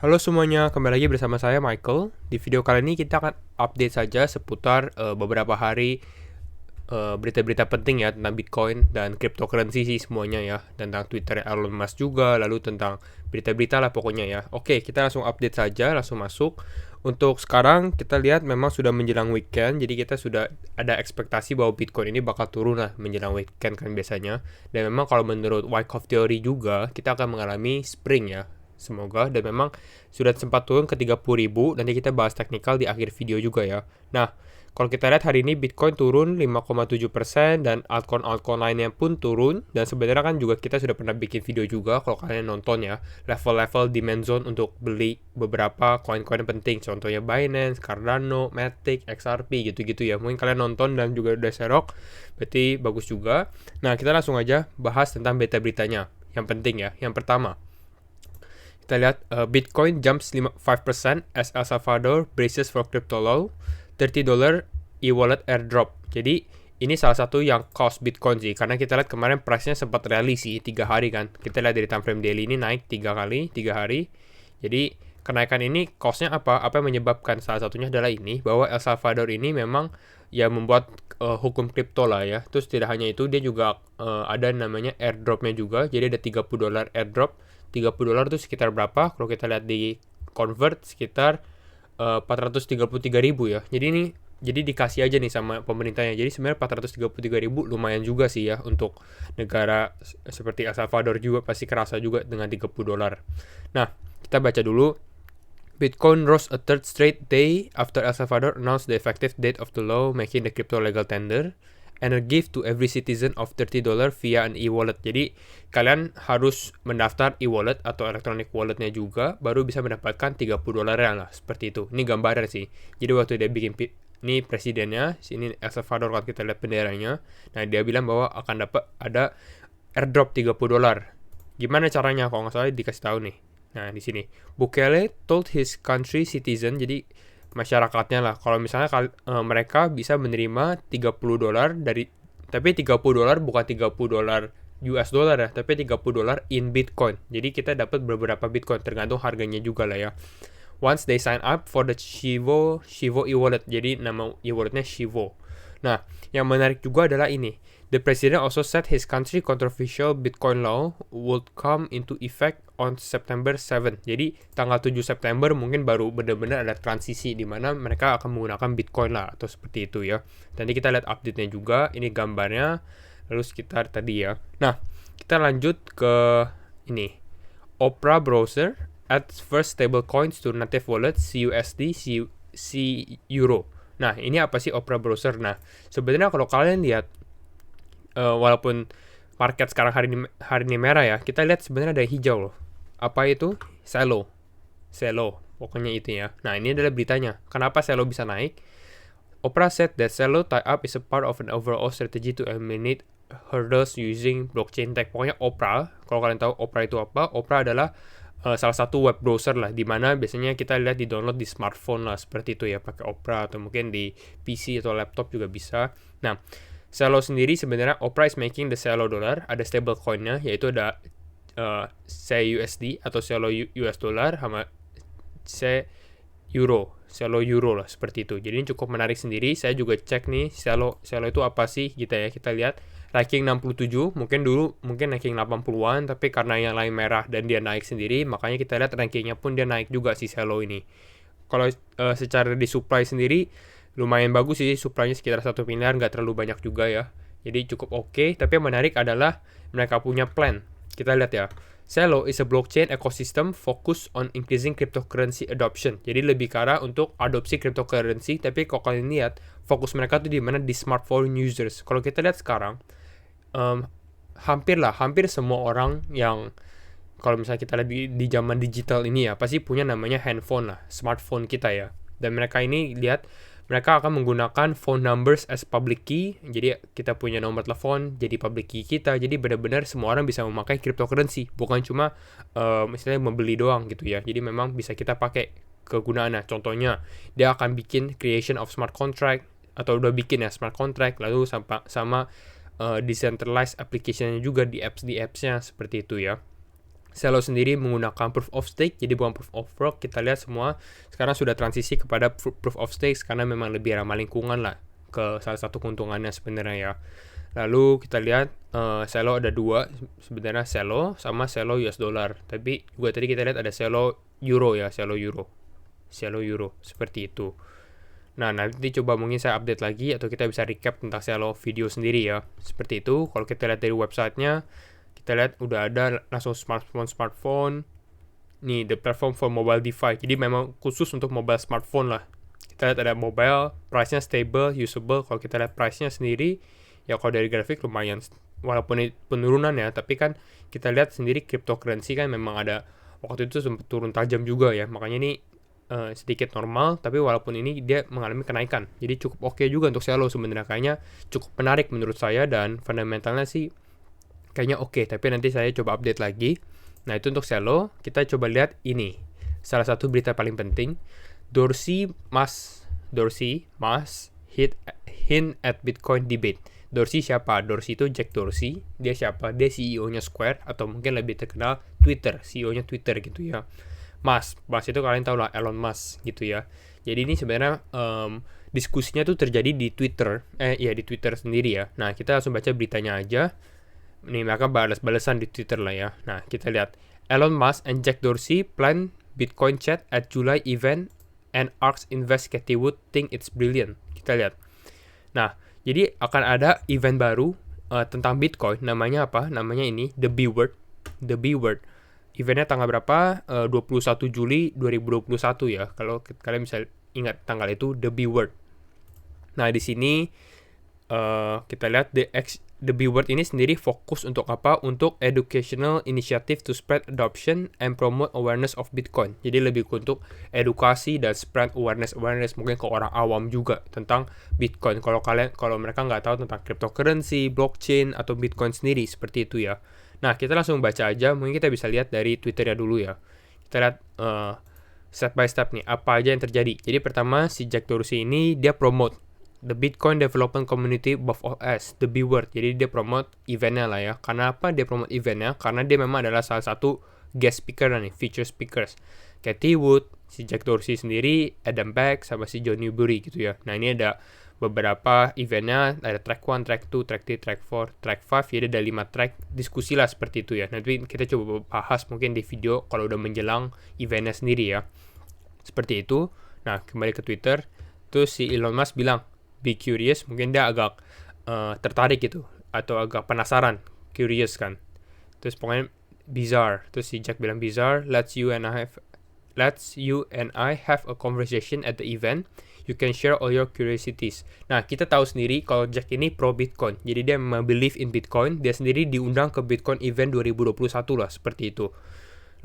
Halo semuanya, kembali lagi bersama saya Michael. Di video kali ini kita akan update saja seputar beberapa hari berita-berita penting ya tentang Bitcoin dan cryptocurrency sih semuanya ya. Tentang Twitter Elon Musk juga, lalu tentang berita-berita lah pokoknya ya. Oke, kita langsung update saja, langsung masuk. Untuk sekarang kita lihat memang sudah menjelang weekend, jadi kita sudah ada ekspektasi bahwa Bitcoin ini bakal turun lah menjelang weekend kan biasanya. Dan memang kalau menurut Wyckoff Theory juga, kita akan mengalami spring ya. Semoga, dan memang sudah sempat turun ke 30.000, nanti kita bahas teknikal di akhir video juga ya. Nah, kalau kita lihat hari ini Bitcoin turun 5,7% dan altcoin-altcoin lainnya pun turun. Dan sebenarnya kan juga kita sudah pernah bikin video juga kalau kalian nonton ya. Level-level demand zone untuk beli beberapa koin-koin penting. Contohnya Binance, Cardano, Matic, XRP gitu-gitu ya. Mungkin kalian nonton dan juga udah serok. Berarti bagus juga. Nah kita langsung aja bahas tentang berita-beritanya. Yang penting ya. Yang pertama. Kita lihat Bitcoin jumps 5% as El Salvador braces for crypto law, $30 e-wallet airdrop. Jadi ini salah satu yang cost Bitcoin sih, karena kita lihat kemarin price-nya sempat rally sih 3 hari kan. Kita lihat dari time frame daily ini naik 3 kali, 3 hari. Jadi kenaikan ini cost-nya apa? Apa yang menyebabkan? Salah satunya adalah ini, bahwa El Salvador ini memang ya membuat hukum kripto lah ya. Terus tidak hanya itu, dia juga ada namanya airdrop-nya juga. Jadi ada $30 airdrop. $30 itu sekitar berapa? Kalau kita lihat di convert sekitar 433.000 ya. Jadi dikasih aja nih sama pemerintahnya. Jadi sebenarnya 433.000 lumayan juga sih ya untuk negara seperti El Salvador, juga pasti kerasa juga dengan $30. Nah, kita baca dulu. Bitcoin rose a third straight day after El Salvador announced the effective date of the law making the crypto legal tender and a gift to every citizen of $30 via an e-wallet. Jadi kalian harus mendaftar e-wallet atau electronic walletnya juga baru bisa mendapatkan $30 lah, seperti itu. Ini gambaran sih. Jadi waktu dia bikin ini presidennya, sini El Salvador kalau kita lihat benderanya. Nah, dia bilang bahwa akan dapat ada airdrop $30. Gimana caranya? Kalau nggak salah dikasih tahu nih. Nah, di sini Bukele told his country citizen, jadi masyarakatnya lah, kalau misalnya mereka bisa menerima $30 dari, tapi $30 bukan $30 US dollar ya, tapi $30 in Bitcoin. Jadi kita dapat beberapa Bitcoin tergantung harganya juga lah ya. Once they sign up for the Shivo e-wallet. Jadi nama e-walletnya Shivo. Nah, yang menarik juga adalah ini. The president also said his country controversial Bitcoin law would come into effect on September 7. Jadi tanggal 7 September mungkin baru benar-benar ada transisi di mana mereka akan menggunakan Bitcoin lah atau seperti itu ya. Nanti kita lihat update-nya juga. Ini gambarnya. Lalu sekitar tadi ya. Nah, kita lanjut ke ini. Opera browser adds first stable coins to native wallet CUSD, C Euro. Nah, ini apa sih Opera browser? Nah, sebenarnya kalau kalian lihat walaupun market sekarang hari ini merah ya, kita lihat sebenarnya ada hijau loh. Apa itu? Celo, pokoknya itu ya. Nah, ini adalah beritanya. Kenapa Celo bisa naik? Opera said that Celo tie-up is a part of an overall strategy to eliminate hurdles using blockchain tech. Pokoknya Opera, kalau kalian tahu Opera itu apa? Opera adalah salah satu web browser lah, dimana biasanya kita lihat di download di smartphone lah, seperti itu ya, pakai Opera, atau mungkin di PC atau laptop juga bisa. Nah, Celo sendiri sebenarnya Opera is making the Celo dollar, ada stable coinnya, yaitu ada CUSD atau Celo US dollar sama Celo Euro lah, seperti itu. Jadi ini cukup menarik sendiri. Saya juga cek nih Celo itu apa sih gitu ya. Kita lihat ranking 67, mungkin dulu ranking 80-an, tapi karena yang lain merah dan dia naik sendiri, makanya kita lihat rankingnya pun dia naik juga si Celo ini. Kalau secara di supply sendiri lumayan bagus sih, supply-nya sekitar 1 miliar, nggak terlalu banyak juga ya. Jadi cukup oke, tapi yang menarik adalah mereka punya plan. Kita lihat ya. Celo is a blockchain ecosystem focused on increasing cryptocurrency adoption. Jadi lebih ke arah untuk adopsi cryptocurrency, tapi kalau kalian lihat fokus mereka tuh di mana, di smartphone users. Kalau kita lihat sekarang hampir semua orang yang, kalau misalnya kita lihat di zaman digital ini ya, pasti punya namanya handphone lah, smartphone kita ya. Dan mereka ini lihat mereka akan menggunakan phone numbers as public key. Jadi kita punya nomor telepon jadi public key kita. Jadi benar-benar semua orang bisa memakai cryptocurrency, bukan cuma misalnya membeli doang gitu ya. Jadi memang bisa kita pakai kegunaannya. Contohnya dia akan bikin creation of smart contract, atau udah bikin ya smart contract, lalu sama decentralized application-nya juga di apps-nya seperti itu ya. Celo sendiri menggunakan proof of stake, jadi bukan proof of work. Kita lihat semua sekarang sudah transisi kepada proof of stake karena memang lebih ramah lingkungan lah, ke salah satu keuntungannya sebenarnya ya. Lalu kita lihat Celo ada dua sebenarnya, Celo sama Celo US dollar. Tapi juga tadi kita lihat ada Celo euro ya, Celo euro seperti itu. Nah, nanti coba mungkin saya update lagi atau kita bisa recap tentang Celo video sendiri ya. Seperti itu. Kalau kita lihat dari websitenya, kita lihat udah ada langsung smartphone. Nih, the platform for mobile device. Jadi memang khusus untuk mobile smartphone lah. Kita lihat ada mobile, price-nya stable, usable. Kalau kita lihat price-nya sendiri, ya kalau dari grafik lumayan, walaupun ini penurunan ya, tapi kan kita lihat sendiri cryptocurrency kan memang ada waktu itu sempat turun tajam juga ya. Makanya ini sedikit normal, tapi walaupun ini dia mengalami kenaikan. Jadi cukup oke juga untuk Celo sebenarnya, kayaknya cukup menarik menurut saya, dan fundamentalnya sih kayaknya oke, tapi nanti saya coba update lagi. Nah, itu untuk Celo. Kita coba lihat ini. Salah satu berita paling penting, Dorsey must hint at Bitcoin debate. Dorsey siapa? Dorsey itu Jack Dorsey. Dia siapa? Dia CEO-nya Square, atau mungkin lebih terkenal Twitter, CEO-nya Twitter gitu ya. Musk itu kalian tahu lah, Elon Musk gitu ya. Jadi ini sebenarnya diskusinya tuh terjadi di Twitter, di Twitter sendiri ya. Nah, kita langsung baca beritanya aja. Nih, mereka balas-balasan di Twitter lah ya. Nah, kita lihat. Elon Musk and Jack Dorsey plan Bitcoin chat at July event and ARK invest Cathie Wood think it's brilliant. Kita lihat. Nah, jadi akan ada event baru tentang Bitcoin. Namanya apa? Namanya ini The B Word. Eventnya tanggal berapa? 21 Juli 2021 ya. Kalau kalian bisa ingat tanggal itu, The B Word. Nah, di sini kita lihat The B Word ini sendiri fokus untuk apa? Untuk educational initiative to spread adoption and promote awareness of Bitcoin. Jadi lebih untuk edukasi dan spread awareness mungkin ke orang awam juga tentang Bitcoin. Kalau mereka nggak tahu tentang cryptocurrency, blockchain atau Bitcoin sendiri, seperti itu ya. Nah, kita langsung baca aja. Mungkin kita bisa lihat dari Twitternya dulu ya. Kita lihat step by step nih, apa aja yang terjadi. Jadi pertama, si Jack Dorsey ini dia promote the Bitcoin Development Community above all else, the B Word. Jadi dia promote eventnya lah ya. Karena apa dia promote eventnya? Karena dia memang adalah salah satu guest speaker nih, feature speakers. Cathie Wood, si Jack Dorsey sendiri, Adam Back, sama si John Newbery gitu ya. Nah, ini ada beberapa eventnya, ada track 1, track 2, track 3, track 4, track 5, jadi ada 5 track diskusi lah seperti itu ya. Nanti kita coba bahas mungkin di video kalau udah menjelang eventnya sendiri ya. Seperti itu. Nah, kembali ke Twitter. Terus si Elon Musk bilang, be curious, mungkin dia agak tertarik gitu, atau agak penasaran, curious kan. Terus pokoknya bizarre. Terus si Jack bilang bizarre, let's you and I have a conversation at the event. You can share all your curiosities. Nah, kita tahu sendiri kalau Jack ini pro Bitcoin. Jadi dia memang believe in Bitcoin. Dia sendiri diundang ke Bitcoin event 2021 lah, seperti itu.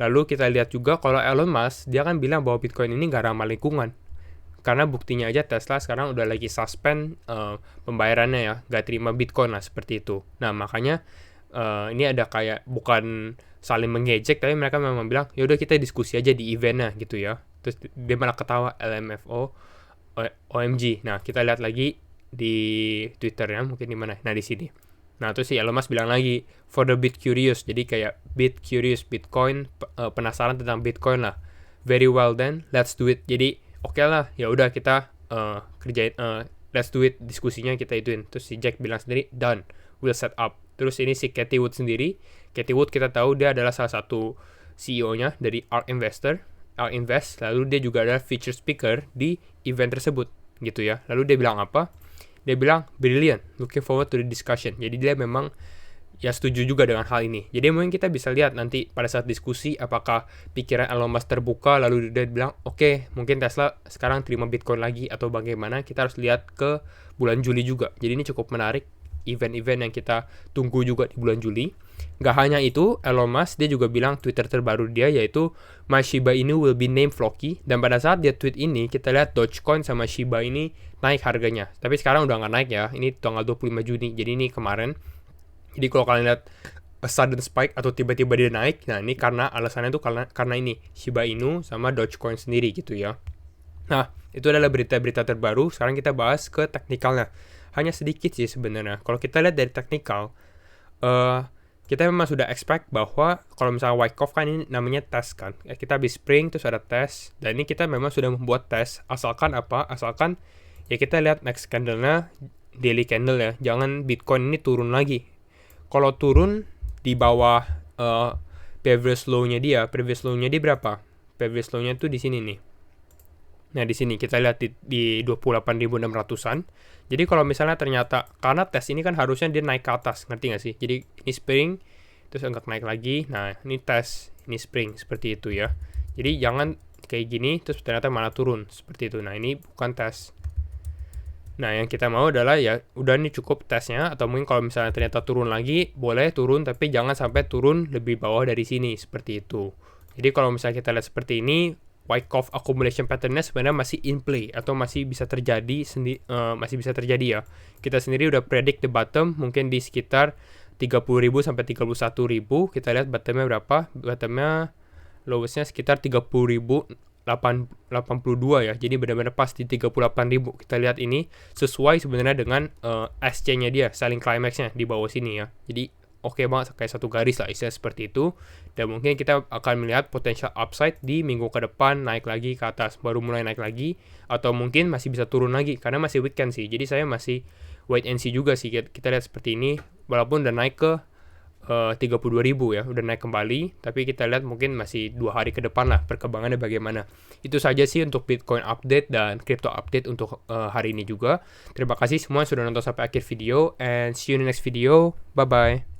Lalu kita lihat juga kalau Elon Musk, dia kan bilang bahwa Bitcoin ini gak ramah lingkungan. Karena buktinya aja Tesla sekarang udah lagi suspend pembayarannya ya. Gak terima Bitcoin lah, seperti itu. Nah, makanya ini ada kayak bukan saling mengejek, tapi mereka memang bilang, yaudah kita diskusi aja di eventnya gitu ya. Terus dia malah ketawa, LMFO, OMG. Nah, kita lihat lagi di Twitternya, mungkin di mana? Nah, di sini. Nah, terus si Elon Musk bilang lagi, for the bit curious. Jadi kayak bit curious Bitcoin, penasaran tentang Bitcoin lah. Very well then, let's do it. Jadi oke lah, ya udah kita kerjain, let's do it, diskusinya kita ituin. Terus si Jack bilang sendiri, done, we'll set up. Terus ini si Cathie Wood sendiri. Cathie Wood kita tahu dia adalah salah satu CEO-nya dari ARK Invest, lalu dia juga adalah feature speaker di event tersebut gitu ya. Lalu dia bilang apa? Dia bilang brilliant, looking forward to the discussion. Jadi dia memang ya setuju juga dengan hal ini. Jadi mungkin kita bisa lihat nanti pada saat diskusi apakah pikiran Elon Musk terbuka, lalu dia bilang oke, mungkin Tesla sekarang terima Bitcoin lagi atau bagaimana. Kita harus lihat ke bulan Juli juga. Jadi ini cukup menarik, event-event yang kita tunggu juga di bulan Juli. Gak hanya itu, Elon Musk dia juga bilang Twitter terbaru dia yaitu My Shiba Inu will be named Floki. Dan pada saat dia tweet ini, kita lihat Dogecoin sama Shiba ini naik harganya. Tapi sekarang udah gak naik ya, ini tanggal 25 Juni, jadi ini kemarin. Jadi kalau kalian lihat a sudden spike atau tiba-tiba dia naik, nah ini karena alasannya tuh karena ini Shiba Inu sama Dogecoin sendiri gitu ya. Nah, itu adalah berita-berita terbaru. Sekarang kita bahas ke teknikalnya. Hanya sedikit sih sebenarnya. Kalau kita lihat dari teknikal, kita memang sudah expect bahwa kalau misalnya Wyckoff kan ini namanya tes kan. Kita habis spring terus ada tes, dan ini kita memang sudah membuat tes. Asalkan apa? Asalkan ya kita lihat next candle-nya daily candle ya. Jangan Bitcoin ini turun lagi. Kalau turun di bawah previous low-nya dia berapa? Previous low-nya tuh di sini nih. Nah, di sini kita lihat di 28.600-an. Jadi kalau misalnya ternyata, karena tes ini kan harusnya dia naik ke atas, ngerti nggak sih? Jadi ini spring, terus enggak naik lagi. Nah, ini tes, ini spring, seperti itu ya. Jadi jangan kayak gini, terus ternyata malah turun, seperti itu. Nah, ini bukan tes. Nah, yang kita mau adalah ya udah nih cukup tesnya, atau mungkin kalau misalnya ternyata turun lagi, boleh turun, tapi jangan sampai turun lebih bawah dari sini, seperti itu. Jadi kalau misalnya kita lihat seperti ini, Wyckoff accumulation pattern-nya sebenarnya masih in play atau masih bisa terjadi ya. Kita sendiri udah predict the bottom mungkin di sekitar 30.000 sampai 31.000. Kita lihat bottomnya berapa? Bottomnya lowest-nya sekitar 30.082 ya. Jadi benar-benar pas di 38.000. Kita lihat ini sesuai sebenarnya dengan SC-nya dia, selling climax-nya di bawah sini ya. Jadi oke banget, kayak satu garis lah istilah seperti itu. Dan mungkin kita akan melihat potential upside di minggu ke depan, naik lagi ke atas, baru mulai naik lagi, atau mungkin masih bisa turun lagi karena masih weekend sih. Jadi saya masih wait and see juga sih. Kita lihat seperti ini, walaupun udah naik ke 32.000 ya, udah naik kembali, tapi kita lihat mungkin masih 2 hari ke depan lah perkembangannya bagaimana. Itu saja sih untuk Bitcoin update dan crypto update untuk hari ini juga. Terima kasih semua yang sudah nonton sampai akhir video, and see you in the next video. Bye bye.